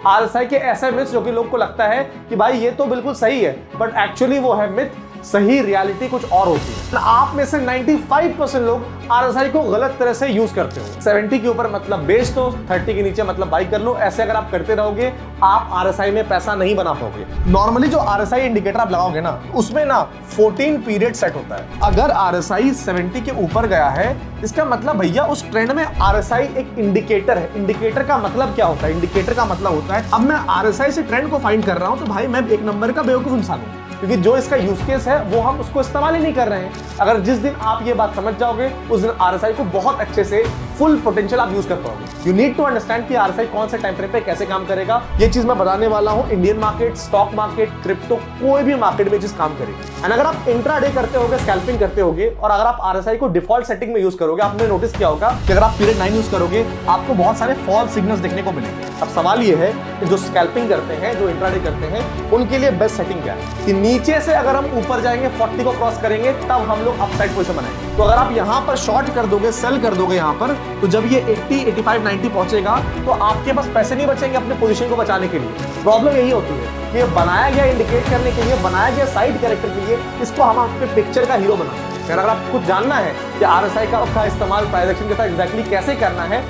RSI के ऐसे myths जो कि लोग को लगता है कि भाई ये तो बिल्कुल सही है, बट एक्चुअली वो है मिथ, सही रियलिटी कुछ और होती है। आप में से 95% लोग आरएसआई को गलत तरह से यूज करते हो। 70 के ऊपर मतलब बेच दो, 30 के नीचे मतलब बाई कर लो। ऐसे अगर आप करते रहोगे आप आरएसआई में पैसा नहीं बना पाओगे। नॉर्मली जो आरएसआई इंडिकेटर आप लगाओगे ना, उसमें ना 14 पीरियड सेट होता है। अगर आरएसआई 70 के ऊपर गया है, इसका मतलब भैया उस ट्रेंड में आरएसआई एक इंडिकेटर है। इंडिकेटर का मतलब क्या होता है? इंडिकेटर का मतलब होता है अब मैं आरएसआई से ट्रेंड को फाइंड कर रहा हूं तो भाई मैं एक नंबर का बेवकूफ इंसान हूं, क्योंकि जो इसका यूज केस है वो हम उसको इस्तेमाल ही नहीं कर रहे हैं। अगर जिस दिन आप ये बात समझ जाओगे उस दिन आरएसआई को बहुत अच्छे से फुल पोटेंशियल आप यूज कर पाओगे। यू नीड टू अंडरस्टैंड कि आरएसआई कौन से टाइम फ्रेम पे कैसे काम करेगा। ये चीज मैं बताने वाला हूं। Indian market, stock market, crypto, कोई भी मार्केट में चीज काम करेगी। एंड अगर आप इंट्राडे करते होगे, स्कैल्पिंग करते होगे और अगर आप आरएसआई को डिफॉल्ट सेटिंग में यूज करोगे, आपने नोटिस किया होगा कि अगर आप पीरियड 9 यूज करोगे आपको बहुत सारे फॉल्स सिग्नल्स देखने को मिलेंगे। अब सवाल ये है कि जो स्कैल्पिंग करते हैं, जो इंट्राडे करते हैं, उनके लिए बेस्ट सेटिंग क्या है कि नीचे से अगर हम ऊपर जाएंगे, 40 को क्रॉस करेंगे, तब हम लोग अपसाइड पोजीशन बनाएंगे। तो अगर आप यहां पर शॉर्ट कर दोगे, सेल कर दोगे यहां पर, तो जब ये 80, 85, 90 पहुंचेगा तो आपके पास पैसे नहीं बचेंगे अपने पोजीशन को बचाने के लिए। प्रॉब्लम यही होती है कि ये बनाया गया इंडिकेट करने के लिए, बनाया गया साइड कैरेक्टर के लिए, इसको हम अपने पिक्चर का हीरो बनाते हैं। अगर आपको कुछ जानना है कि आरएसआई का इस्तेमाल प्राइस एक्शन के साथ एग्जैक्टली कैसे करना है।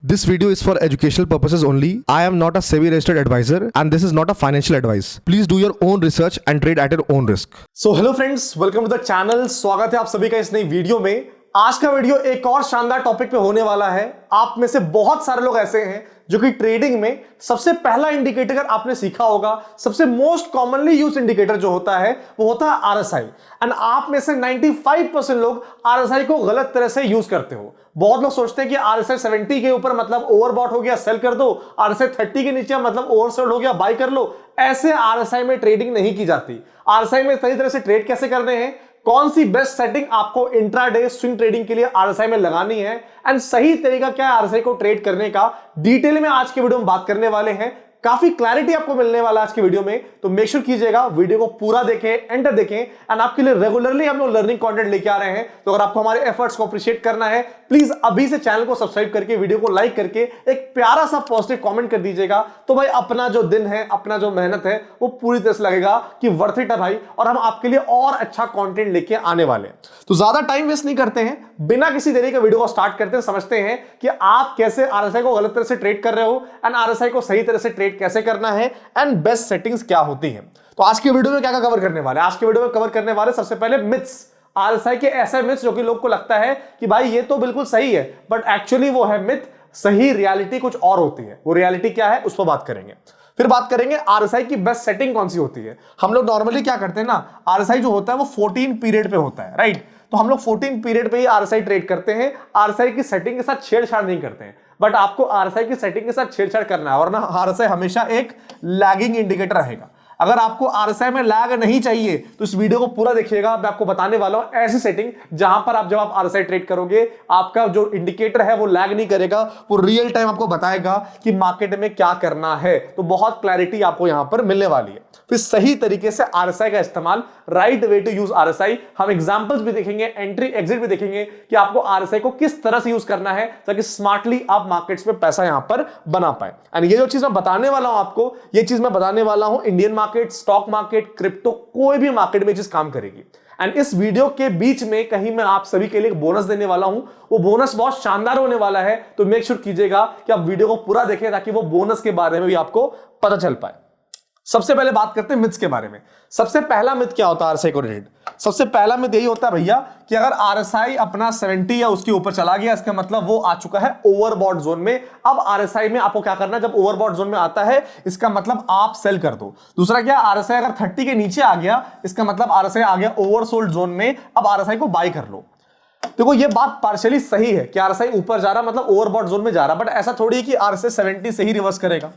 This video is for educational purposes only. I am not a SEBI registered advisor and this is not a financial advice. Please do your own research and trade at your own risk. So hello friends, welcome to the channel. स्वागत है आप सभी का इस नई video में। आज का वीडियो एक और शानदार टॉपिक पे होने वाला है। आप में से बहुत सारे लोग ऐसे हैं जो कि ट्रेडिंग में सबसे पहला इंडिकेटर आपने सीखा होगा, सबसे मोस्ट कॉमनली यूज्ड इंडिकेटर जो होता है वो होता है आरएसआई। एंड आप में से 95% लोग आरएसआई को गलत तरह से यूज करते हो। बहुत लोग सोचते हैं कि आरएसआई 70 के ऊपर मतलब ओवरबॉट हो गया, सेल कर दो। आरएसआई 30 के नीचे मतलब ओवरसोल्ड हो गया, बाय कर लो। ऐसे आरएसआई में ट्रेडिंग नहीं की जाती। आरएसआई में सही तरह से ट्रेड कैसे करने हैं, कौन सी बेस्ट सेटिंग आपको इंट्राडे स्विंग ट्रेडिंग के लिए आरएसआई में लगानी है, एंड सही तरीका क्या है आरएसआई को ट्रेड करने का, डिटेल में आज के वीडियो में बात करने वाले हैं। काफी क्लैरिटी आपको मिलने वाला है आज के वीडियो में, तो मेक श्योर कीजिएगा वीडियो को पूरा देखें, एंड देखें। एंड आपके लिए रेगुलरली हम लोग लर्निंग कंटेंट लेके आ रहे हैं, तो अगर आपको हमारे एफर्ट्स को अप्रिशिएट करना है, प्लीज अभी से चैनल को सब्सक्राइब करके, वीडियो को लाइक करके एक प्यारा सा पॉजिटिव कमेंट कर दीजिएगा। तो भाई अपना जो दिन है, अपना जो मेहनत है, वो पूरी तरह से लगेगा कि वर्थ इट है भाई, और हम आपके लिए और अच्छा कंटेंट लेके आने वाले हैं। तो ज्यादा टाइम वेस्ट नहीं करते हैं, बिना किसी देरी के वीडियो को स्टार्ट करते हैं। समझते हैं कि आप कैसे आरएसआई को गलत तरह से ट्रेड कर रहे हो एंड आरएसआई को सही तरह से ट्रेड कैसे करना है एंड बेस्ट सेटिंग्स क्या होती हैं। तो आज के वीडियो में क्या कवर करने वाले हैं? आज के वीडियो में कवर करने वाले सबसे पहले मिथ्स, आरएसआई के ऐसे मिथ्स जो कि लोग को लगता है कि भाई ये तो बिल्कुल सही है, बट एक्चुअली वो है मिथ, सही रियलिटी कुछ और होती है। वो रियलिटी क्या है उस पर बात करेंगे। फिर बात करेंगे आरएसआई की बेस्ट सेटिंग कौन सी होती है। हम लोग नॉर्मली क्या करते हैं ना, आरएसआई जो होता है वो 14 पीरियड पे होता है, राइट? तो हम लोग 14 पीरियड पे ही आरएसआई ट्रेड करते हैं। आरएसआई की सेटिंग के साथ छेड़छाड़ नहीं करते हैं, बट आपको आरएसआई की सेटिंग के साथ छेड़छाड़ करना है, वरना आरएसआई हमेशा एक लैगिंग इंडिकेटर रहेगा। अगर आपको आरएसआई में लैग नहीं चाहिए तो इस वीडियो को पूरा देखिएगा। मैं आपको बताने वाला हूं ऐसी सेटिंग जहां पर जब आप आरएसआई ट्रेड करोगे, आपका जो इंडिकेटर है वो लैग नहीं करेगा, वो रियल टाइम आपको बताएगा कि मार्केट में क्या करना है। तो बहुत क्लैरिटी आपको यहां पर मिलने वाली है। फिर सही तरीके से आरएसआई का इस्तेमाल, right way to use RSI. हम एग्जांपल्स भी देखेंगे, एंट्री एग्जिट भी देखेंगे कि आपको आरएसआई को किस तरह से यूज करना है ताकि स्मार्टली आप मार्केट्स में पैसा यहां पर बना पाए। एंड ये जो चीज मैं बताने वाला हूं आपको, ये चीज मैं बताने वाला हूं Indian market, stock market, crypto, कोई भी मार्केट में चीज काम करेगी। एंड इस वीडियो के बीच में कहीं मैं आप सभी के लिए एक बोनस देने वाला हूं। वो बोनस बहुत शानदार होने वाला है, तो मेक श्योर कीजिएगा कि आप वीडियो को पूरा देखें ताकि वो बोनस के बारे में भी आपको पता चल पाए। सबसे पहले बात करते हैं मिथ्स के बारे में। सबसे पहला मिथ क्या होता है आरएसआई को रिलेटेड? सबसे पहला मिथ यही होता है भैया कि अगर आरएसआई अपना 70 या उसके ऊपर चला गया, इसका मतलब वो आ चुका है ओवरबॉट जोन में। अब आरएसआई में आपको क्या करना है, जब ओवरबॉट जोन में आता है इसका मतलब आप सेल कर दो। दूसरा क्या, आरएसआई अगर 30 के नीचे आ गया, इसका मतलब आरएसआई आ गया ओवरसोल्ड जोन में, अब आरएसआई को बाय कर लो। देखो ये बात पार्शियली सही है कि आरएसआई ऊपर जा रहा मतलब ओवरबॉट जोन में जा रहा, बट ऐसा थोड़ी है कि आरएसआई 70 से ही रिवर्स करेगा।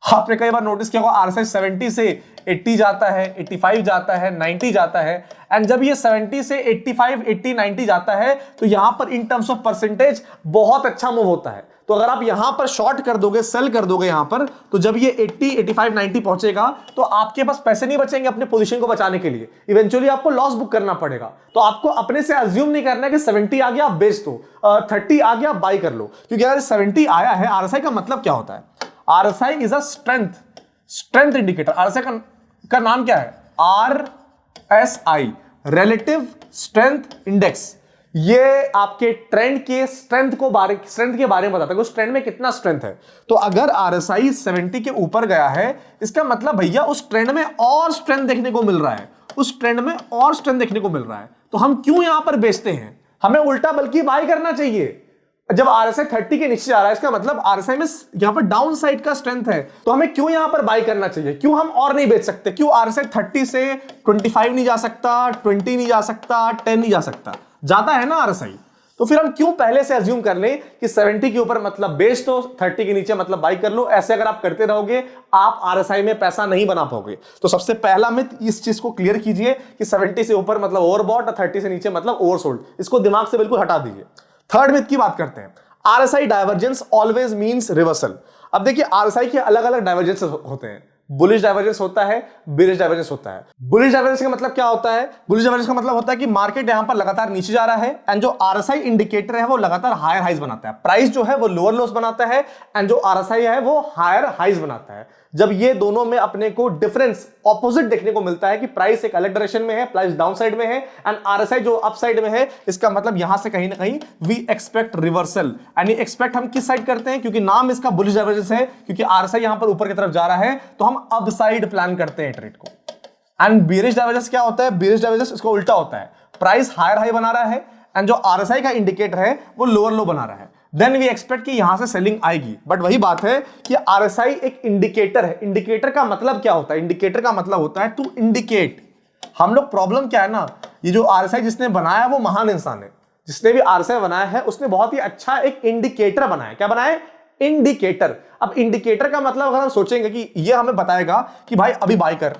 आपने कई बार नोटिस किया होगा आरएसआई 70 से 80 जाता है, 85 जाता है, 90 जाता है। एंड जब ये 70 से 85, 80, 90 जाता है तो यहां पर इन टर्म्स ऑफ परसेंटेज बहुत अच्छा मूव होता है। तो अगर आप यहां पर शॉर्ट कर दोगे, सेल कर दोगे यहां पर, तो जब ये 80, 85, 90 पहुंचेगा तो आपके पास पैसे नहीं बचेंगे अपने पोजीशन को बचाने के लिए, इवेंचुअली आपको लॉस बुक करना पड़ेगा। तो आपको अपने से अज्यूम नहीं करना है कि 70 आ गया आप बेच दो, 30 आ गया आप बाई कर लो, क्योंकि अगर 70 आया है, आरएसआई का मतलब क्या होता है? RSI is a strength indicator. RSI का नाम क्या है? RSI, relative strength index. ये आपके ट्रेंड के स्ट्रेंथ के बारे में बताता है, उस ट्रेंड में कितना स्ट्रेंथ है। तो अगर RSI 70 के ऊपर गया है, इसका मतलब भैया उस ट्रेंड में और स्ट्रेंथ देखने को मिल रहा है, उस ट्रेंड में और स्ट्रेंथ देखने को मिल रहा है। तो हम क्यों यहां पर बेचते हैं? हमें उल्टा बल्कि बाय करना चाहिए। जब RSI 30 के नीचे जा रहा है, इसका मतलब RSI में यहां पर डाउन साइड का स्ट्रेंथ है, तो हमें क्यों यहां पर बाय करना चाहिए? क्यों हम और नहीं बेच सकते? क्यों RSI 30 से 25 नहीं जा सकता, 20 नहीं जा सकता, 10 नहीं जा सकता? जाता है ना RSI। तो फिर हम क्यों पहले से अज्यूम कर लें कि 70 के ऊपर मतलब बेच दो, 30 के नीचे मतलब बाय कर लो? ऐसे अगर आप करते रहोगे आप RSI में पैसा नहीं बना पाओगे। तो सबसे पहला मिथ, इस चीज को क्लियर कीजिए कि 70 से ऊपर मतलब ओवरबॉट और 30 से नीचे मतलब ओवरसोल्ड। इसको दिमाग से बिल्कुल हटा दीजिए। थर्ड मिथ की बात करते हैं। RSI divergence always means reversal. अब देखिए RSI के अलग अलग डाइवर्जेंस होते हैं। बुलिश डाइवर्जेंस होता है, बेरिश डाइवर्जेंस होता है। बुलिश डाइवर्जेंस का मतलब क्या होता है? बुलिश डाइवर्जेंस का मतलब होता है कि मार्केट यहां पर लगातार नीचे जा रहा है एंड जो RSI इंडिकेटर है वो लगातार हायर हाइज बनाता है। प्राइस जो है वो लोअर लोस बनाता है एंड जो RSI है वो हायर हाइज बनाता है। जब ये दोनों में अपने को डिफरेंस ऑपोजिट देखने को मिलता है कि प्राइस एक अलग डायरेक्शन में है, प्राइस डाउन साइड में है एंड RSI जो अप साइड में है, इसका मतलब यहां से कहीं ना कहीं we expect reversal. And expect हम किस साइड करते हैं? क्योंकि नाम इसका बुलिश डाइवर्जेंस है, क्योंकि RSI यहां पर ऊपर की तरफ जा रहा है, तो हम अप साइड प्लान करते हैं ट्रेड को। एंड बेरिश डाइवर्जेंस क्या होता है? बेरिश डाइवर्जेंस इसका उल्टा होता है, प्राइस हायर हाई बना रहा है एंड जो RSI का इंडिकेटर है वो लोअर लो बना रहा है। देन वी एक्सपेक्ट कि यहां से सेलिंग आएगी। बट वही बात है कि RSI एक इंडिकेटर है। इंडिकेटर का मतलब क्या होता है? इंडिकेटर का मतलब होता है टू इंडिकेट। हम लोग प्रॉब्लम क्या है ना, ये जो RSI जिसने बनाया वो महान इंसान है। जिसने भी RSI बनाया है उसने बहुत ही अच्छा एक इंडिकेटर बनाया। क्या बनाया? इंडिकेटर। अब इंडिकेटर का मतलब अगर हम सोचेंगे कि ये हमें बताएगा कि भाई अभी बाय कर,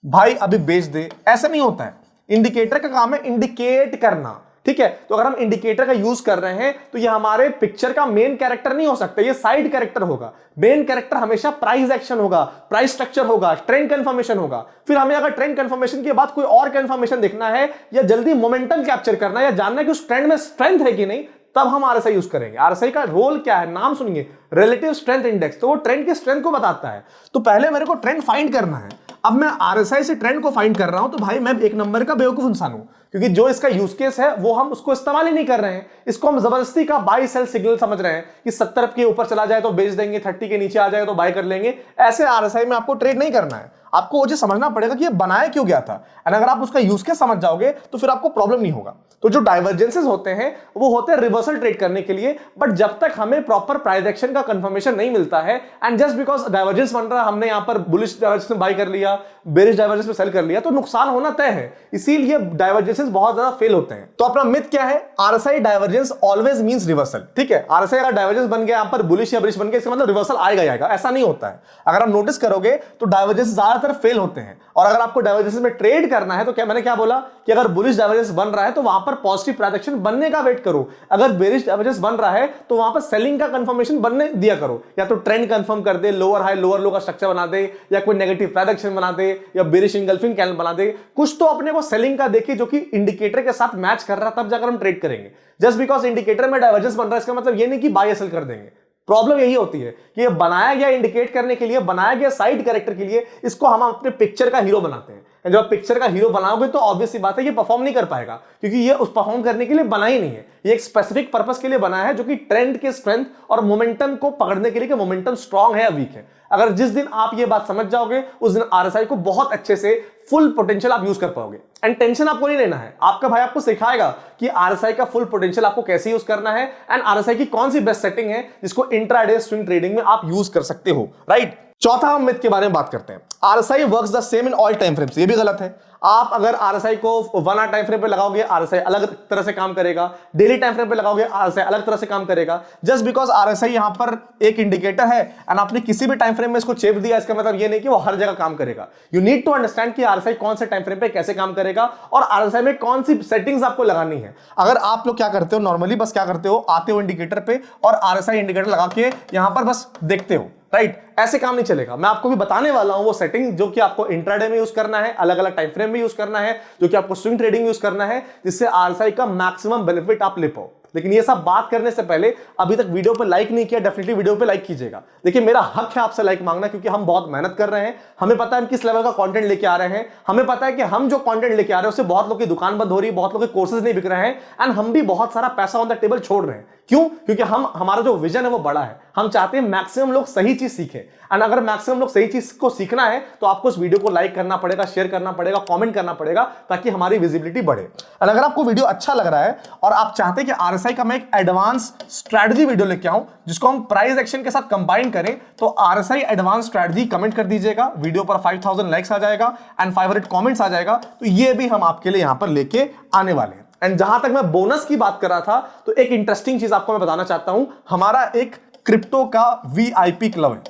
भाई अभी बेच दे, ऐसा नहीं होता है। इंडिकेटर का काम है इंडिकेट करना, ठीक है? तो अगर हम इंडिकेटर का यूज कर रहे हैं तो ये हमारे पिक्चर का मेन कैरेक्टर नहीं हो सकता, ये साइड कैरेक्टर होगा। मेन कैरेक्टर हमेशा प्राइस एक्शन होगा, प्राइस स्ट्रक्चर होगा, ट्रेंड कंफर्मेशन होगा। फिर हमें अगर ट्रेंड कंफर्मेशन के बाद कोई और कंफर्मेशन देखना है या जल्दी मोमेंटम कैप्चर करना है या जानना है कि उस ट्रेंड में स्ट्रेंथ है कि नहीं, तब हम RSI यूज करेंगे। RSI का रोल क्या है? नाम सुनिए, रिलेटिव स्ट्रेंथ इंडेक्स। तो वो ट्रेंड की स्ट्रेंथ को बताता है। तो पहले मेरे को ट्रेंड फाइंड करना है। अब मैं RSI से ट्रेंड को फाइंड कर रहा हूं तो भाई मैं एक नंबर का बेवकूफ इंसान हूं, क्योंकि जो इसका यूज केस है वो हम उसको इस्तेमाल ही नहीं कर रहे हैं। इसको हम जबरदस्ती का बाय सेल सिग्नल समझ रहे हैं कि 70 के ऊपर चला जाए तो बेच देंगे, 30 के नीचे आ जाए तो बाय कर लेंगे। ऐसे RSI में आपको ट्रेड नहीं करना है। आपको वो चीज समझना पड़ेगा कि ये बनाया क्यों गया था। एंड अगर आप उसका यूज केस समझ जाओगे तो फिर आपको प्रॉब्लम नहीं होगा। तो जो डाइवर्जेंसेस होते हैं वो होते हैं रिवर्सल ट्रेड करने के लिए। बट जब तक हमें प्रॉपर प्राइस एक्शन का कंफर्मेशन नहीं मिलता है एंड जस्ट बिकॉज डाइवर्जेंस बन रहा है, हमने यहां पर बुलिश डाइवर्जेंस में बाय कर लिया, बेरिश डाइवर्जेंस में सेल कर लिया, तो नुकसान होना तय है। इसीलिए डाइवर्जेंसेस बहुत ज्यादा फेल होते हैं। तो अपना मिथ क्या है? RSI divergence always means reversal. ठीक है, RSI अगर डाइवर्जेंस बन गया यहां पर बुलिश या बेरिश बन गया, इसका मतलब रिवर्सल आएगा ही आएगा, ऐसा नहीं होता है। अगर आप नोटिस करोगे तो डाइवर्जेंस ज्यादातर फेल होते हैं। और अगर आपको डाइवर्जेंस में ट्रेड करना है तो क्या मैंने क्या बोला कि अगर बुलिश डाइवर्जेंस बन रहा है तो वहां पर पॉजिटिव प्राइस एक्शन बनने का वेट करो। अगर बेरिश डाइवर्जेंस बन रहा है तो वहां पर सेलिंग का कंफर्मेशन बनने दिया करो। या तो ट्रेंड कंफर्म कर दे, लोअर हाई लोअर लो का स्ट्रक्चर बना दे, या कोई नेगेटिव प्राइस एक्शन बना दे, या बेरिश इंगल्फिंग कैंडल बना दे। कुछ तो अपने को सेलिंग का देखिए जो कि इंडिकेटर के साथ मैच कर रहा है, तब जाकर हम ट्रेड करेंगे। जस्ट बिकॉज इंडिकेटर में डाइवर्जेंस बन रहा है इसका मतलब ये नहीं कि बाय सेल कर देंगे। प्रॉब्लम यही होती है कि ये बनाया गया इंडिकेट करने के लिए, बनाया गया साइड कैरेक्टर के लिए, इसको हम अपने पिक्चर का हीरो बनाते हैं। जब आप पिक्चर का हीरो बनाओगे तो ऑब्वियस सी बात है ये परफॉर्म नहीं कर पाएगा, क्योंकि ये उस परफॉर्म करने के लिए बना ही नहीं है। ये एक स्पेसिफिक पर्पस के लिए बना है जो कि ट्रेंड के स्ट्रेंथ और मोमेंटम को पकड़ने के लिए कि मोमेंटम स्ट्रांग है या वीक है। अगर जिस दिन आप ये बात समझ जाओगे उस दिन RSI को बहुत अच्छे से फुल पोटेंशियल आप यूज कर पाओगे। एंड टेंशन आपको नहीं लेना है, आपका भाई आपको सिखाएगा कि RSI का फुल पोटेंशियल आपको कैसे यूज करना है एंड RSI की कौन सी बेस्ट सेटिंग है जिसको इंट्राडे स्विंग ट्रेडिंग में आप यूज कर सकते हो, राइट? चौथा हम मिथ के बारे में बात करते हैं, RSI works the same in all time frames. ये भी गलत है। आप अगर आरएसआई को 1 आवर टाइम फ्रेम पे लगाओगे, आरएसआई अलग तरह से काम करेगा। डेली टाइम फ्रेम पे लगाओगे, आरएसआई अलग तरह से काम करेगा। जस्ट बिकॉज आरएसआई यहां पर एक इंडिकेटर है एंड आपने किसी भी टाइम फ्रेम में इसको चेप दिया, इसका मतलब ये नहीं कि वो हर जगह काम करेगा। यू नीड टू अंडरस्टैंड कि आरएसआई कौन से टाइम फ्रेम पे कैसे काम करेगा और आरएसआई में कौन सी सेटिंग्स आपको लगानी है। अगर आप लोग क्या करते हो, नॉर्मली बस क्या करते हो, आते हो इंडिकेटर पे और आरएसआई इंडिकेटर लगा के यहां पर बस देखते हो, राइट? ऐसे काम नहीं चलेगा। मैं आपको भी बताने वाला हूं वो सेटिंग जो कि आपको इंट्राडे में यूज करना है, अलग अलग टाइम फ्रेम में यूज करना है, जो कि आपको स्विंग ट्रेडिंग यूज करना है, जिससे आरएसआई का मैक्सिमम बेनिफिट आप ले पाओ। लेकिन ये सब बात करने से पहले अभी तक वीडियो पे लाइक नहीं किया, डेफिनेटली वीडियो पे लाइक कीजिएगा। देखिए मेरा हक है आपसे लाइक मांगना, क्योंकि हम बहुत मेहनत कर रहे हैं, हमें पता है हम किस लेवल का कंटेंट लेके आ रहे हैं, हमें पता है कि हम जो कंटेंट लेके आ रहे हैं उससे बहुत लोग की दुकान बंद हो रही है, बहुत लोग के कोर्सेज नहीं बिक रहे हैं एंड हम भी बहुत सारा पैसा ऑन द टेबल छोड़ रहे हैं। क्यों? क्योंकि हमारा जो विजन है वो बड़ा है। हम चाहते हैं मैक्सिमम लोग सही चीज सीखें एंड अगर मैक्सिमम लोग सही चीज को सीखना है तो आपको इस वीडियो को लाइक करना पड़ेगा, शेयर करना पड़ेगा, कमेंट करना पड़ेगा, ताकि हमारी विजिबिलिटी बढ़े। एंड अगर आपको वीडियो अच्छा लग रहा है और आप चाहते हैं कि आरएसआई का मैं एक एडवांस स्ट्रेटजी वीडियो लेके आऊं जिसको हम प्राइस एक्शन के साथ कंबाइन करें, तो आरएसआई एडवांस स्ट्रेटजी कमेंट कर दीजिएगा। वीडियो पर 5000 लाइक्स आ जाएगा एंड 500 कमेंट्स आ जाएगा, तो ये भी हम आपके लिए यहां पर लेके आने वाले हैं। एंड जहां तक मैं बोनस की बात कर रहा था, तो एक इंटरेस्टिंग चीज आपको मैं बताना चाहता हूं। हमारा एक क्रिप्टो का वीआईपी क्लब है,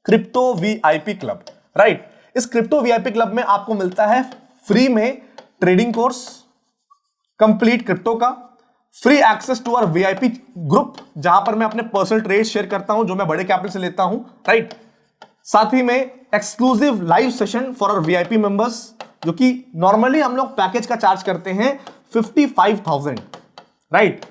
क्रिप्टो वीआईपी क्लब, राइट? इस क्रिप्टो वीआईपी क्लब में आपको मिलता है फ्री में ट्रेडिंग कोर्स, कंप्लीट क्रिप्टो का, free access to our VIP group जहां पर मैं अपने पर्सनल ट्रेड शेयर करता हूं जो मैं बड़े कैपिटल से लेता हूं, राइट? साथ ही में exclusive live session for our VIP members, जो कि नॉर्मली हम लोग पैकेज का चार्ज करते हैं 55,000, राइट?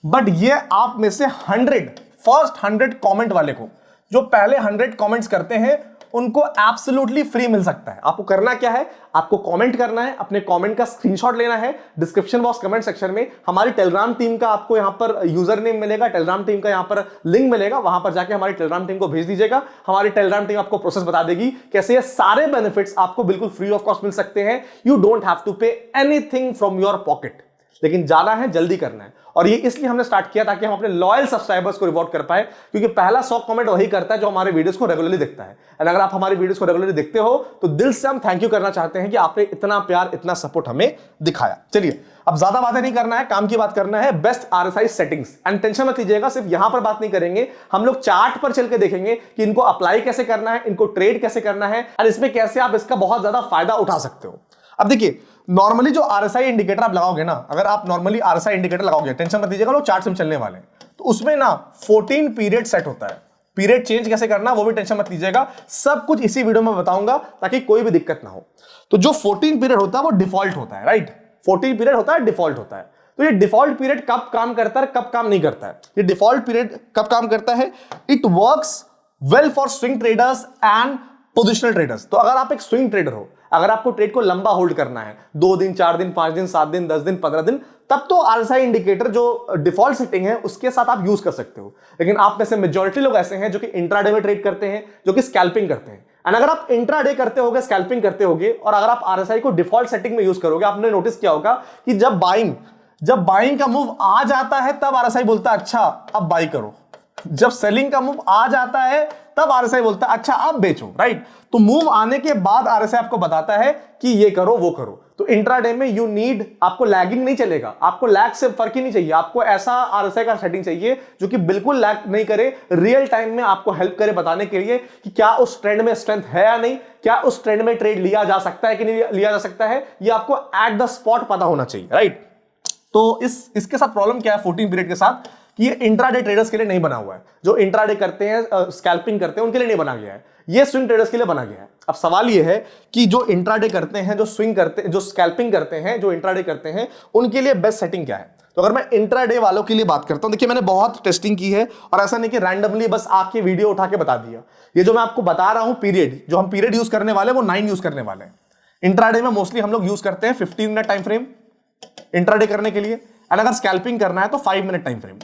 बट ये आप में से 100 कमेंट वाले को, जो पहले 100 कमेंट्स करते हैं, उनको एब्सोल्युटली फ्री मिल सकता है। आपको करना क्या है, आपको कमेंट करना है, अपने कमेंट का स्क्रीनशॉट लेना है, डिस्क्रिप्शन बॉक्स कमेंट सेक्शन में हमारी टेलीग्राम टीम का आपको यहां पर यूजर नेम मिलेगा, टेलीग्राम टीम का यहां पर लिंक मिलेगा, वहां पर जाके हमारी टेलीग्राम टीम को भेज दीजिएगा। हमारी टेलीग्राम टीम आपको प्रोसेस बता देगी कैसे ये सारे बेनिफिट्स आपको बिल्कुल फ्री ऑफ कॉस्ट मिल सकते हैं। You don't have to pay anything from your pocket. लेकिन जाना है, जल्दी करना है। और ये इसलिए हमने स्टार्ट किया ताकि हम अपने लॉयल सब्सक्राइबर्स को रिवॉर्ड कर पाए, क्योंकि पहला 100 कमेंट वही करता है जो हमारे वीडियोस को रेगुलरली देखता है। एंड अगर आप हमारी वीडियोस को रेगुलरली देखते हो तो दिल से हम थैंक यू करना चाहते हैं कि आपने इतना प्यार, इतना सपोर्ट हमें दिखाया। चलिए अब ज्यादा बातें नहीं करना है, काम की बात करना है, best RSI settings. And tension मत लीजिएगा, सिर्फ यहां पर बात नहीं करेंगे, हम लोग चार्ट पर चल के देखेंगे कि इनको अप्लाई कैसे करना है, इनको ट्रेड कैसे करना है और इसमें कैसे आप इसका बहुत ज्यादा फायदा उठा सकते हो। अब देखिए नॉर्मली जो आरएसआई इंडिकेटर आप लगाओगे ना, अगर आप नॉर्मली आरएसआई इंडिकेटर लगाओगे, टेंशन मत लीजिएगा, लोग चार्ट से चलने वाले हैं, तो उसमें ना 14 पीरियड सेट होता है। पीरियड चेंज कैसे करना वो भी टेंशन मत लीजिएगा, सब कुछ इसी वीडियो में बताऊंगा ताकि कोई भी दिक्कत ना हो। तो जो 14 पीरियड होता है वो डिफॉल्ट होता है, राइट? 14 पीरियड होता है, डिफॉल्ट होता है। तो ये डिफॉल्ट पीरियड कब काम करता है, कब काम नहीं करता है? ये डिफॉल्ट पीरियड कब काम करता है? It works well for swing traders and positional traders. तो अगर आप एक स्विंग ट्रेडर हो, अगर आपको ट्रेड को लंबा होल्ड करना है, 2 दिन, 4 दिन, 5 दिन, 7 दिन, 10 दिन, 15 दिन, तब तो आरएसआई इंडिकेटर जो डिफॉल्ट सेटिंग है उसके साथ आप यूज कर सकते हो। लेकिन आप में से मेजॉरिटी लोग ऐसे हैं जो कि इंट्राडे में ट्रेड करते हैं, जो कि स्कैल्पिंग करते हैं। एंड अगर आप इंट्राडे करते होगे, स्कैल्पिंग करते होगे, और अगर आप आरएसआई को डिफॉल्ट सेटिंग में यूज करोगे, आपने नोटिस किया होगा कि जब बाइंग का मूव आ जाता है तब आरएसआई बोलता है अच्छा अब बाई करो। जब सेलिंग का मूव आ जाता है तब आरएसआई बोलता है अच्छा अब बेचो, राइट? तो मूव आने के बाद आरएसआई आपको बताता है कि ये करो वो करो। तो इंट्राडे में यू नीड, आपको लैगिंग नहीं चलेगा, आपको लैग से फर्क ही नहीं चाहिए, आपको ऐसा आरएसआई का सेटिंग चाहिए जो कि बिल्कुल लैग नहीं करे, रियल टाइम में आपको हेल्प करे बताने के लिए कि क्या उस ट्रेंड में स्ट्रेंथ है या नहीं, क्या उस ट्रेंड में ट्रेड लिया जा सकता है कि नहीं लिया जा सकता है, ये आपको एट द स्पॉट पता होना चाहिए, राइट? तो इसके साथ प्रॉब्लम क्या है 14 पीरियड के साथ, कि ये इंट्राडे ट्रेडर्स के लिए नहीं बना हुआ है। जो इंट्राडे करते हैं, स्कैल्पिंग करते हैं, उनके लिए नहीं बना गया है, ये स्विंग ट्रेडर्स के लिए बना गया है। अब सवाल ये है कि जो इंट्राडे करते हैं, जो स्विंग करते हैं, जो स्कैल्पिंग करते हैं, जो इंट्राडे करते हैं, उनके लिए बेस्ट सेटिंग क्या है? तो अगर मैं इंट्राडे वालों के लिए बात करता हूं, देखिए मैंने बहुत टेस्टिंग की है और ऐसा नहीं कि रैंडमली बस आके वीडियो उठा के बता दिया। ये जो मैं आपको बता रहा हूं पीरियड, जो हम पीरियड यूज करने वाले हैं वो 9 यूज करने वाले हैं। इंट्राडे में मोस्टली हम लोग यूज करते हैं 15 मिनट टाइम फ्रेम इंट्राडे करने के लिए, एंड अगर स्कैल्पिंग करना है तो 5 मिनट टाइम फ्रेम।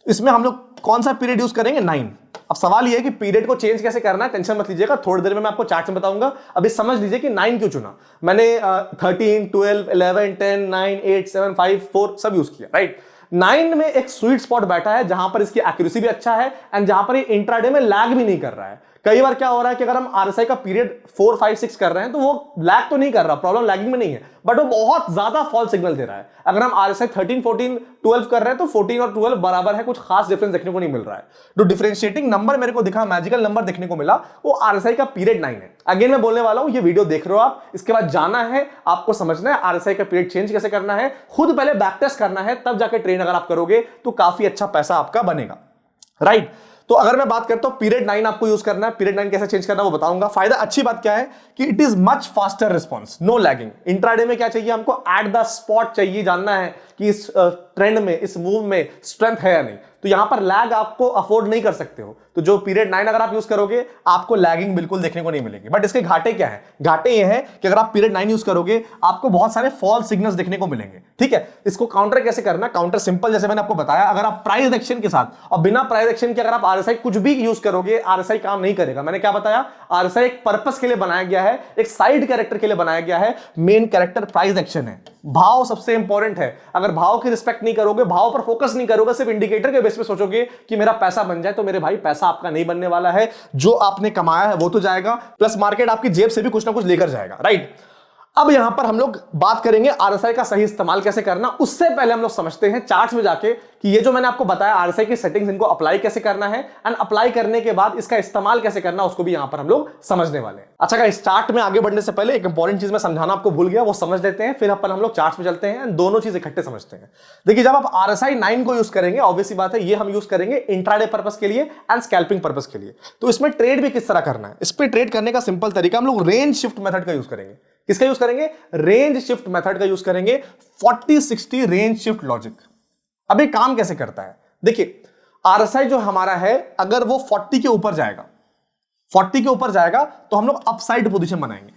इसमें हम लोग कौन सा पीरियड यूज करेंगे? 9। अब सवाल ये है कि पीरियड को चेंज कैसे करना है, टेंशन मत लीजिएगा, थोड़ी देर में मैं आपको चार्ट में बताऊंगा। अभी समझ लीजिए कि 9 क्यों चुना मैंने। 13, 12, 11, 10, 9, 8, 7, 5, 4 सब यूज किया, राइट? 9 में एक स्वीट स्पॉट बैठा है जहां पर इसकी एक्यूरेसी भी अच्छा है एंड जहां पर ये इंट्राडे में लैग भी नहीं कर रहा है। कई बार क्या हो रहा है कि अगर हम आरएसआई का पीरियड 4, 5, 6 कर रहे हैं तो वो लैग तो नहीं कर रहा, प्रॉब्लम लैगिंग में नहीं है, बट वो बहुत ज्यादा फॉल्स सिग्नल दे रहा है। अगर हम आरएसआई 13, 14, 12 कर रहे हैं तो 14 और 12 बराबर है, कुछ खास डिफरेंस देखने को नहीं मिल रहा है। जो डिफरेंशिएटिंग नंबर मेरे को दिखा, मैजिकल नंबर देखने को मिला, वो आरएसआई का पीरियड 9 है। अगेन मैं बोलने वाला हूं, ये वीडियो देख रहे हो आप, इसके बाद जाना है, आपको समझना है आरएसआई का पीरियड चेंज कैसे करना है, खुद पहले बैक टेस्ट करना है, तब जाके ट्रेन अगर आप करोगे तो काफी अच्छा पैसा आपका बनेगा, राइट। तो अगर मैं बात करता हूं पीरियड 9 आपको यूज करना है, पीरियड 9 कैसे चेंज करना है वो बताऊंगा। फायदा अच्छी बात क्या है कि it is much faster response, no lagging. Intraday में क्या चाहिए हमको, एट द स्पॉट चाहिए जानना है कि इस ट्रेंड में, इस मूव में स्ट्रेंथ है या नहीं। तो यहां पर लैग आपको अफोर्ड नहीं कर सकते हो, तो जो पीरियड 9 अगर आप यूज करोगे आपको लैगिंग बिल्कुल देखने को नहीं मिलेगी। बट इसके घाटे क्या है, घाटे ये हैं कि अगर आप पीरियड 9 यूज करोगे आपको बहुत सारे फॉल्स सिग्नल्स देखने को मिलेंगे, ठीक है। इसको काउंटर कैसे करना, काउंटर सिंपल, जैसे मैंने आपको बताया, अगर आप प्राइस एक्शन के साथ और बिना प्राइस एक्शन के अगर आप आरएसआई कुछ भी यूज करोगे, आरएसआई काम नहीं करेगा। मैंने क्या बताया, आरएसआई एक पर्पस के लिए बनाया गया है, एक साइड कैरेक्टर के लिए बनाया गया है, मेन कैरेक्टर प्राइस एक्शन है। भाव सबसे इंपॉर्टेंट है, अगर भाव की रिस्पेक्ट नहीं करोगे, भाव पर फोकस नहीं करोगे, सिर्फ इंडिकेटर के बेस पे सोचोगे कि मेरा पैसा बन जाए, तो मेरे भाई पैसा आपका नहीं बनने वाला है। जो आपने कमाया है वो तो जाएगा, प्लस मार्केट आपकी जेब से भी कुछ ना कुछ लेकर जाएगा, राइट। अब यहां पर हम लोग बात करेंगे आरएसआई का सही इस्तेमाल कैसे करना। उससे पहले हम लोग समझते हैं चार्ट्स में जाके कि ये जो मैंने आपको बताया आरएसआई की सेटिंग्स, इनको अप्लाई कैसे करना है, एंड अप्लाई करने के बाद इसका इस्तेमाल कैसे करना, उसको भी यहां पर हम लोग समझने वाले हैं। अच्छा गाइस, चार्ट में आगे बढ़ने से पहले एक इंपॉर्टेंट चीज मैं समझाना आपको भूल गया, वो समझ लेते हैं, फिर अपन हम लोग चार्ट्स में चलते हैं, दोनों चीज इकट्ठे समझते हैं। देखिए, जब आप आरएसआई 9 को यूज करेंगे, ऑब्वियसली बात है ये हम यूज करेंगे इंट्राडे पर्पस के लिए एंड स्कैल्पिंग पर्पस के लिए। तो इसमें ट्रेड भी किस तरह करना है, इस पर ट्रेड करने का सिंपल तरीका, हम लोग रेंज शिफ्ट मेथड का यूज करेंगे। किसका यूज करेंगे, रेंज शिफ्ट मेथड का यूज करेंगे, 40-60 रेंज शिफ्ट लॉजिक। अब ये काम कैसे करता है, देखिए आरएसआई जो हमारा है, अगर वो 40 के ऊपर जाएगा, 40 के ऊपर जाएगा तो हम लोग अपसाइड पोजीशन बनाएंगे।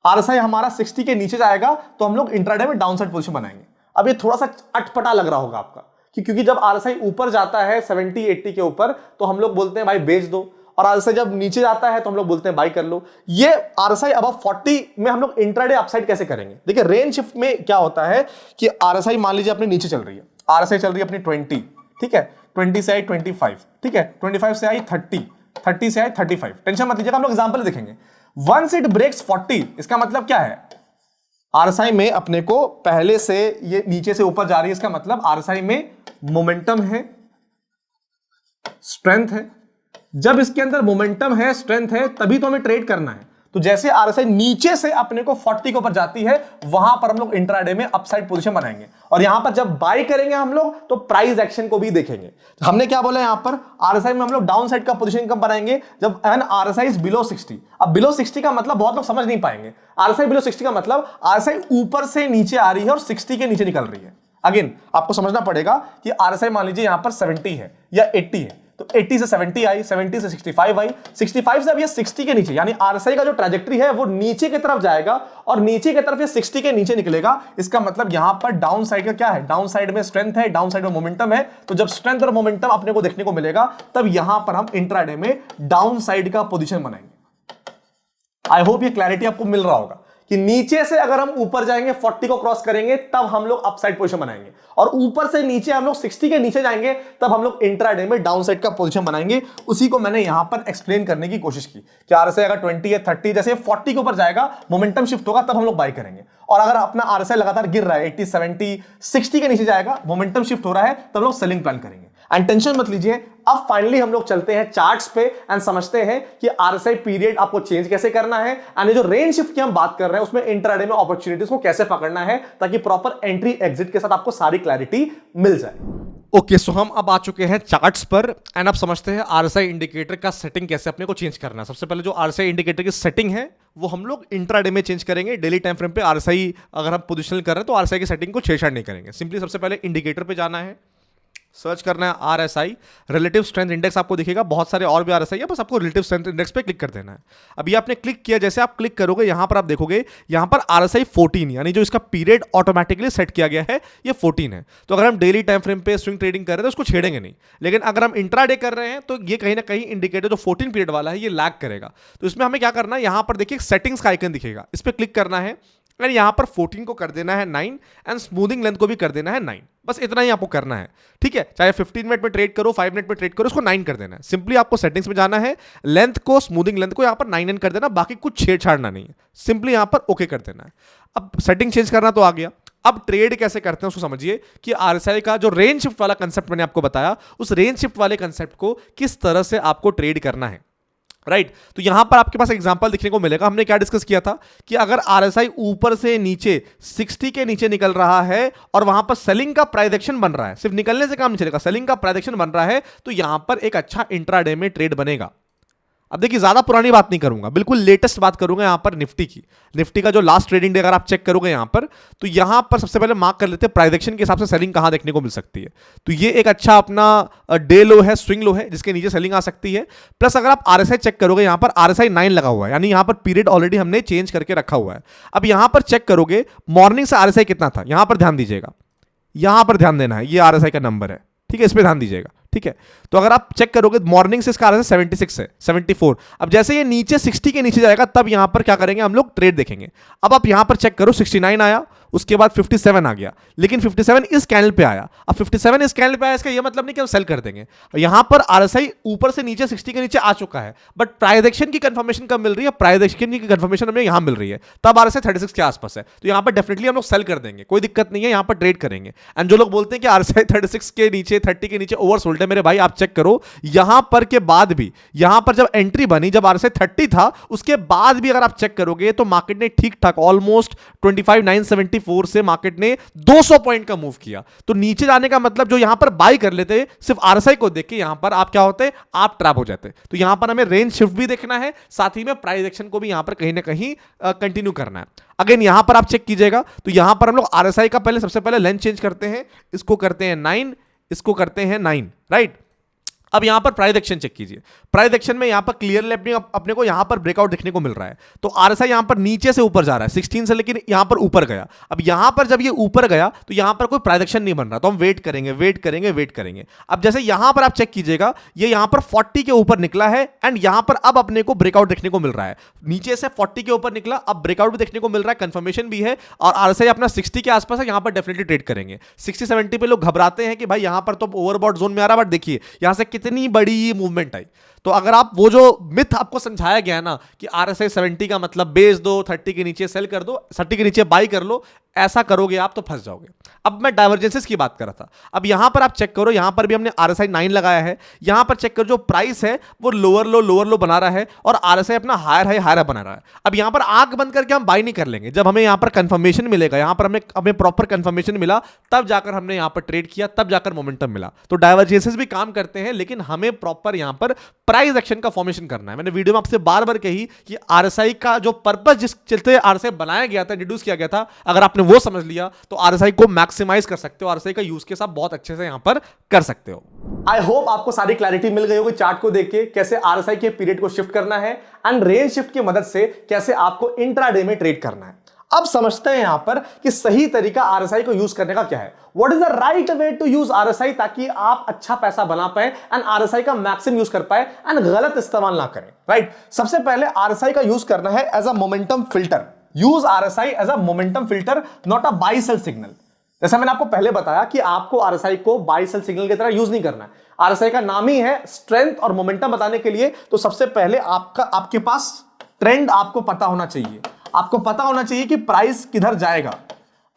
आरएसआई हमारा 60 के नीचे जाएगा तो हम लोग इंट्राडे में डाउनसाइड पोजीशन बनाएंगे। अब ये थोड़ा सा अटपटा लग रहा होगा आपका, क्योंकि जब आरएसआई ऊपर जाता है 70-80 के ऊपर तो हम लोग बोलते हैं भाई बेच दो, और आरएसआई जब नीचे जाता है तो हम लोग बोलते हैं बाई कर लो। ये आरएसआई अब 40 में हम लोग इंट्राडे अपसाइड कैसे करेंगे, देखिए रेंज शिफ्ट में क्या होता है कि आरएसआई मान लीजिए अपने नीचे चल रही है, आरएसआई चल रही है अपनी 20, ठीक है, 20 से आई 25, ठीक है, 25 से आई 30, 30 से आई 35, टेंशन मत लीजिएगा, हम लोग एग्जांपल देखेंगे। वंस इट ब्रेक्स 40, इसका मतलब क्या है, आरएसआई में अपने को पहले से ये नीचे से ऊपर जा रही है, इसका मतलब आरएसआई में मोमेंटम है, स्ट्रेंथ है। जब इसके अंदर मोमेंटम है, स्ट्रेंथ है, तभी तो हमें ट्रेड करना है। तो जैसे आरएसआई नीचे से अपने को 40 के ऊपर जाती है, वहां पर हम लोग इंट्राडे में अपसाइड पोजीशन बनाएंगे, और यहां पर जब बाय करेंगे हम लोग तो प्राइस एक्शन को भी देखेंगे। हमने क्या बोला यहां पर, आरएसआई में हम लोग डाउन साइड का पोजीशन कब बनाएंगे, जब एन आरएसआई इज बिलो 60। अब बिलो 60 का मतलब बहुत लोग समझ नहीं पाएंगे, आरएसआई बिलो 60 का मतलब आरएसआई ऊपर से नीचे आ रही है और 60 के नीचे निकल रही है। अगेन आपको समझना पड़ेगा कि आरएसआई मान लीजिए यहां पर 70 है या 80 है, तो 80 से 70 आई, 70 से 65 आई, 65 से अब ये 60 के नीचे, यानी आरएसआई का जो ट्रैजेक्टरी है वो नीचे की तरफ जाएगा और नीचे की तरफ ये 60 के नीचे निकलेगा। इसका मतलब यहां पर डाउन साइड का क्या है, डाउन साइड में स्ट्रेंथ है, डाउन साइड में मोमेंटम है। तो जब स्ट्रेंथ और मोमेंटम अपने को देखने को मिलेगा तब यहां पर हम इंट्राडे में डाउन साइड का पोजीशन बनाएंगे। आई होप ये क्लैरिटी आपको मिल रहा होगा कि नीचे से अगर हम ऊपर जाएंगे 40 को क्रॉस करेंगे तब हम लोग अपसाइड पोजीशन बनाएंगे, और ऊपर से नीचे हम लोग 60 के नीचे जाएंगे तब हम लोग इंट्राडे में डाउन साइड का पोजीशन बनाएंगे। उसी को मैंने यहां पर एक्सप्लेन करने की कोशिश की कि आरएसआई अगर 20 या 30 जैसे 40 के ऊपर जाएगा, मोमेंटम शिफ्ट होगा, तब हम लोग बाय करेंगे। और अगर अपना आरएसआई लगातार गिर रहा है 80, 70, 60 के नीचे जाएगा, मोमेंटम शिफ्ट हो रहा है, तब लोग सेलिंग प्लान करेंगे। एंड टेंशन मत लीजिए, अब फाइनली हम लोग चलते हैं चार्ट्स पे एंड समझते हैं कि आरएसआई पीरियड आपको चेंज कैसे करना है, एंड ये जो रेंज शिफ्ट की हम बात कर रहे हैं उसमें इंट्राडे में अपॉर्चुनिटीज को कैसे पकड़ना है, ताकि प्रॉपर एंट्री एग्जिट के साथ आपको सारी क्लैरिटी मिल जाए। ओके, सो हम अब आ चुके हैं चार्ट्स पर एंड अब समझते हैं आरएसआई इंडिकेटर का सेटिंग कैसे अपने को चेंज करना है। सबसे पहले जो आरएसआई इंडिकेटर की सेटिंग है वो हम लोग इंट्राडे में चेंज करेंगे। डेली टाइम फ्रेम पे आरएसआई अगर हम पोजिशनल कर रहे हैं तो आरएसआई की सेटिंग को छेड़छाड़ नहीं करेंगे। सिंपली सबसे पहले इंडिकेटर पे जाना है, सर्च करना है आरएसआई रिलेटिव स्ट्रेंथ इंडेक्स, आपको दिखेगा बहुत सारे और भी आरएसआई है, बस आपको रिलेटिव स्ट्रेंथ इंडेक्स पे क्लिक कर देना है। अभी आपने क्लिक किया, जैसे आप क्लिक करोगे यहां पर आप देखोगे यहां पर आरएसआई 14, यानी जो इसका पीरियड ऑटोमेटिकली सेट किया गया है ये 14 है। तो अगर हम डेली टाइम फ्रेम पे स्विंग ट्रेडिंग कर रहे हैं तो उसको छेड़ेंगे नहीं, लेकिन अगर हम इंट्राडे कर रहे हैं तो ये कहीं ना कहीं इंडिकेटर जो 14 पीरियड वाला है ये लैग करेगा। तो इसमें हमें क्या करना है, यहां पर देखिए सेटिंग्स का आइकन दिखेगा, इस पर क्लिक करना है। एंड यहाँ पर 14 को कर देना है 9 एंड स्मूथिंग लेंथ को भी कर देना है 9। बस इतना ही आपको करना है, ठीक है। चाहे 15 मिनट में ट्रेड करो, 5 मिनट में ट्रेड करो, उसको 9 कर देना है। सिंपली आपको सेटिंग्स में जाना है, लेंथ को, स्मूथिंग लेंथ को यहाँ पर 9 कर देना, बाकी कुछ छेड़छाड़ना नहीं है, सिंपली यहाँ पर ओके कर देना है। अब सेटिंग चेंज करना तो आ गया, अब ट्रेड कैसे करते हैं उसको समझिए कि आरएसआई का जो रेंज शिफ्ट वाला कंसेप्ट मैंने आपको बताया, उस रेंज शिफ्ट वाले कंसेप्ट को किस तरह से आपको ट्रेड करना है, राइट। तो यहां पर आपके पास एग्जांपल दिखने को मिलेगा। हमने क्या डिस्कस किया था कि अगर आरएसआई ऊपर से नीचे 60 के नीचे निकल रहा है और वहां पर सेलिंग का प्राइस एक्शन बन रहा है, सिर्फ निकलने से काम नहीं चलेगा, सेलिंग का प्राइस एक्शन बन रहा है, तो यहां पर एक अच्छा इंट्राडे में ट्रेड बनेगा। अब देखिए, ज्यादा पुरानी बात नहीं करूंगा, बिल्कुल लेटेस्ट बात करूंगा यहां पर निफ्टी की। निफ्टी का जो लास्ट ट्रेडिंग डे अगर आप चेक करोगे यहां पर, तो यहां पर सबसे पहले मार्क कर लेते हैं प्राइस एक्शन के हिसाब से सेलिंग कहां देखने को मिल सकती है। तो ये एक अच्छा अपना डे लो है, स्विंग लो है, जिसके नीचे सेलिंग आ सकती है। प्लस अगर आप आरएसआई चेक करोगे, यहां पर आरएसआई 9 लगा हुआ है, यानी यहां पर पीरियड ऑलरेडी हमने चेंज करके रखा हुआ है। अब यहां पर चेक करोगे मॉर्निंग से आरएसआई कितना था, यहां पर ध्यान दीजिएगा, यहां पर ध्यान देना है, ये आरएसआई का नंबर है, ठीक है, इस पर ध्यान दीजिएगा, ठीक है। तो अगर आप चेक करोगे मॉर्निंग से इसका आरएसआई 76 है, 74। अब जैसे ये नीचे 60 के नीचे जाएगा, तब यहां पर क्या करेंगे हम लोग, ट्रेड देखेंगे। अब आप यहां पर चेक करो, 69 आया, उसके बाद 57 आ गया, लेकिन 57 इस कैंडल पे आया। अब 57 इस कैंडल पे आया, इसका ये मतलब नहीं कि हम सेल कर देंगे। यहां पर आरएसआई ऊपर से नीचे 60 के नीचे आ चुका है, बट प्राइस एक्शन की कंफर्मेशन कब मिल रही है, प्राइस एक्शन की कंफर्मेशन हमें यहां मिल रही है, तब आरएसआई 36 के आसपास है, तो यहां पर डेफिनेटली हम लोग सेल कर देंगे, कोई दिक्कत नहीं है, यहां पर ट्रेड करेंगे। एंड जो लोग बोलते हैं कि आरएसआई 36 के नीचे, 30 के नीचे ओवरसोल्ड है, मेरे भाई आप चेक करो, यहां पर के बाद भी, यहां पर जब एंट्री बनी, जब आरएसआई 30 था, उसके बाद भी अगर आप चेक करोगे तो मार्केट ने ठीक ठाक ऑलमोस्ट 25,974 से मार्केट ने 200 पॉइंट का मूव किया। तो नीचे जाने का मतलब जो यहां पर बाई कर लेते, सिर्फ आरएसआई को देख के यहां पर आप क्या होते, आप ट्रैप हो जाते। तो यहां पर हमें रेंज शिफ्ट भी देखना है, साथ ही में प्राइस एक्शन को भी यहां पर कहीं ना कहीं कंटिन्यू करना है। अगेन यहां पर आप चेक कीजिएगा, तो यहां पर हम लोग आरएसआई का पहले सबसे पहले लेंथ चेंज करते हैं, इसको करते हैं 9, इसको करते हैं 9, राइट। अब यहां पर प्राइस एक्शन चेक कीजिए, प्राइस एक्शन में यहां पर क्लियरली अपने को यहां पर ब्रेकआउट देखने को मिल रहा है। तो आरएसआई यहां पर नीचे से ऊपर जा रहा है 16 से, लेकिन यहां पर ऊपर गया। अब यहां पर जब ये ऊपर गया तो यहां पर कोई प्राइस एक्शन नहीं बन रहा, तो हम वेट करेंगे, वेट करेंगे, वेट करेंगे। अब जैसे यहां पर आप चेक कीजिएगा, ये यहां पर 40 के ऊपर निकला है एंड यहां पर अब अपने को ब्रेकआउट देखने को मिल रहा है। नीचे से 40 के ऊपर निकला, अब ब्रेकआउट भी देखने को मिल रहा है, कंफर्मेशन भी है, और आरएसआई अपना 60 के आसपास है, यहां पर डेफिनेटली ट्रेड करेंगे। 60-70 पे लोग घबराते हैं कि भाई यहां पर तो ओवरबॉट जोन में आ रहा है, बट देखिए यहां से कितनी बड़ी मूवमेंट आई। तो अगर आप वो जो मिथ आपको समझाया गया ना कि आरएसआई 70 का मतलब बेच दो, 30 के नीचे सेल कर दो, 30 के नीचे बाई कर लो, ऐसा करोगे आप तो फंस जाओगे। अब मैं डाइवर्जेंसेस की बात कर रहा था। अब यहां पर आप चेक करो, यहां पर भी हमने आरएसआई 9 लगाया है, यहां पर चेक करो जो प्राइस है वो लोअर लो बना रहा है और आरएसआई अपना हायर हाई हायर बना रहा है। अब यहां पर आंख बंद करके हम बाई नहीं कर लेंगे, जब हमें यहां पर कंफर्मेशन मिलेगा, यहां पर हमें प्रॉपर कंफर्मेशन मिला, तब जाकर हमने यहां पर ट्रेड किया, तब जाकर मोमेंटम मिला। तो डाइवर्जेंसेस भी काम करते हैं, लेकिन हमें प्रॉपर यहां पर प्राइस एक्शन का फॉर्मेशन करना है। मैंने वीडियो में आपसे बार बार कही कि आरएसआई का जो पर्पस जिस चलते आरएसआई बनाया गया था, इंट्रोड्यूस किया गया था, अगर आपने वो समझ लिया तो आरएसआई को मैक्सिमाइज कर सकते हो, आरएसआई का यूज केस आप बहुत अच्छे से यहां पर कर सकते हो। आई होप आपको सारी क्लैरिटी मिल गई होगी चार्ट को देख के, कैसे आरएसआई के पीरियड को शिफ्ट करना है एंड रेंज शिफ्ट की मदद से कैसे आपको इंट्राडे में ट्रेड करना है। अब समझते हैं यहां पर कि सही तरीका आरएसआई को यूज करने का क्या है। What is the right way to use RSI, ताकि आप अच्छा पैसा बना पाए एंड आरएसआई का मैक्सिमम यूज कर पाए एंड गलत इस्तेमाल ना करें, राइट। सबसे पहले आरएसआई का यूज करना है as a momentum filter. Use RSI as a momentum filter, not a buy sell signal. जैसा मैंने आपको पहले बताया कि आपको आरएसआई को बाय सेल सिग्नल की तरह यूज नहीं करना है। आरएसआई का नाम ही है स्ट्रेंथ और मोमेंटम बताने के लिए। तो सबसे पहले आपके पास ट्रेंड आपको पता होना चाहिए, आपको पता होना चाहिए कि प्राइस किधर जाएगा।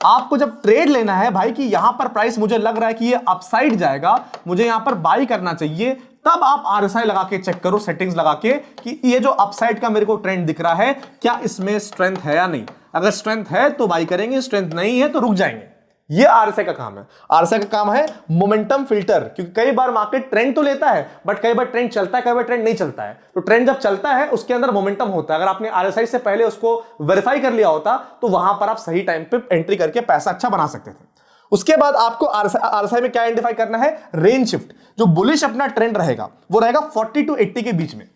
आपको जब ट्रेड लेना है भाई कि यहां पर प्राइस मुझे लग रहा है कि ये अपसाइड जाएगा, मुझे यहां पर बाई करना चाहिए, तब आप आरएसआई लगा के चेक करो, सेटिंग्स लगा के, कि ये जो अपसाइड का मेरे को ट्रेंड दिख रहा है क्या इसमें स्ट्रेंथ है या नहीं। अगर स्ट्रेंथ है तो बाई करेंगे, स्ट्रेंथ नहीं है तो रुक जाएंगे। ये आरएसआई का काम है। आरएसआई का काम है मोमेंटम फिल्टर, क्योंकि कई बार मार्केट ट्रेंड तो लेता है, बट कई बार ट्रेंड चलता है, कई बार ट्रेंड नहीं चलता है। तो ट्रेंड जब चलता है उसके अंदर मोमेंटम होता है। अगर आपने आरएसआई से पहले उसको वेरीफाई कर लिया होता तो वहां पर आप सही टाइम पे एंट्री करके पैसा अच्छा बना सकते थे। उसके बाद आपको आरएसआई में क्या आइडेंटिफाई करना है, रेंज शिफ्ट। जो बुलिश अपना ट्रेंड रहेगा वो रहेगा 40 to 80 के बीच में।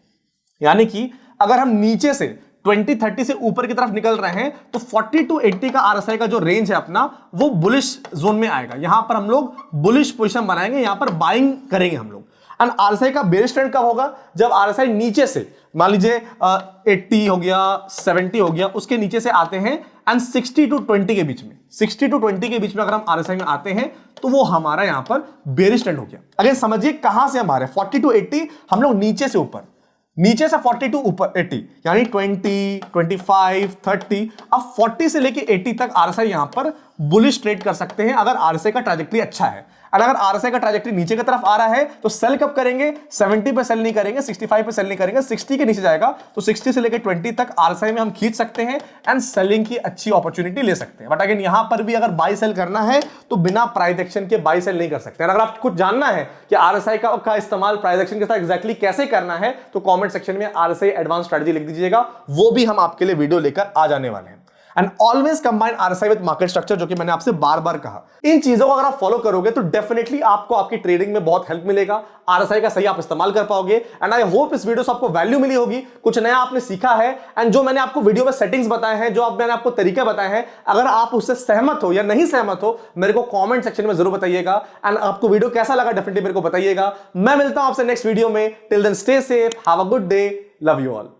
यानी कि अगर हम नीचे से 20-30 से ऊपर की तरफ निकल रहे हैं तो 40 to 80 का आरएसआई का जो रेंज है अपना, वो बुलिश जोन में आएगा। यहां पर हम लोग बुलिश पोजीशन बनाएंगे, यहां पर बाइंग करेंगे हम लोग। एंड आरएसआई का बेरिश ट्रेंड कब होगा? जब आरएसआई नीचे से, मान लीजिए 80 हो गया, 70 हो गया, उसके नीचे से आते हैं एंड 60 to 20 के बीच में, 60 to 20 के बीच में अगर हम आरएसआई में आते हैं तो वो हमारा यहां पर बेरिश ट्रेंड हो गया। अगर समझिए कहां से हमारे 40 to 80 हम लोग नीचे से ऊपर, नीचे से 40 to ऊपर 80, यानी 20, 25, 30, अब 40 से लेके 80 तक आरएसआई यहां पर बुलिश ट्रेड कर सकते हैं अगर आरएसआई का ट्रैजेक्टरी अच्छा है। और अगर आरएसआई का ट्रैजेक्टरी नीचे की तरफ आ रहा है तो सेल कब करेंगे? 70 पे सेल नहीं करेंगे, 65 पे सेल नहीं करेंगे, 60 के नीचे जाएगा तो 60 से लेकर 20 तक आरएसआई में हम खींच सकते हैं एंड सेलिंग की अच्छी अपॉर्चुनिटी ले सकते हैं। बट अगेन यहां पर भी अगर बाई सेल करना है तो बिना प्राइस एक्शन के बाई सेल नहीं कर सकते। अगर आपको कुछ जानना है कि आरएसआई का इस्तेमाल प्राइस एक्शन के साथ एग्जैक्टली कैसे करना है तो कॉमेंट सेक्शन में आरएसआई एडवांस स्ट्रेटजी लिख दीजिएगा, वो भी हम आपके लिए वीडियो लेकर आ जाने वाले हैं। And always combine RSI with market structure, जो कि मैंने आपसे बार बार कहा। इन चीजों को अगर आप फॉलो करोगे तो डेफिनेटली आपको आपकी ट्रेडिंग में बहुत हेल्प मिलेगा, आरएसआई का सही आप इस्तेमाल कर पाओगे। एंड आई होप इस वीडियो से आपको वैल्यू मिली होगी, कुछ नया आपने सीखा है। एंड जो मैंने आपको वीडियो में सेटिंग्स बताए हैं, जो मैंने आपको तरीके बताए हैं, अगर आप उससे सहमत हो या नहीं सहमत हो मेरे को कॉमेंट सेक्शन में जरूर बताइएगा। एंड आपको वीडियो कैसा लगा डेफिनेटली मेरे को बताइएगा। मैं मिलता हूं आपसे नेक्स्ट वीडियो में। Till then stay safe, have a good day, love you all.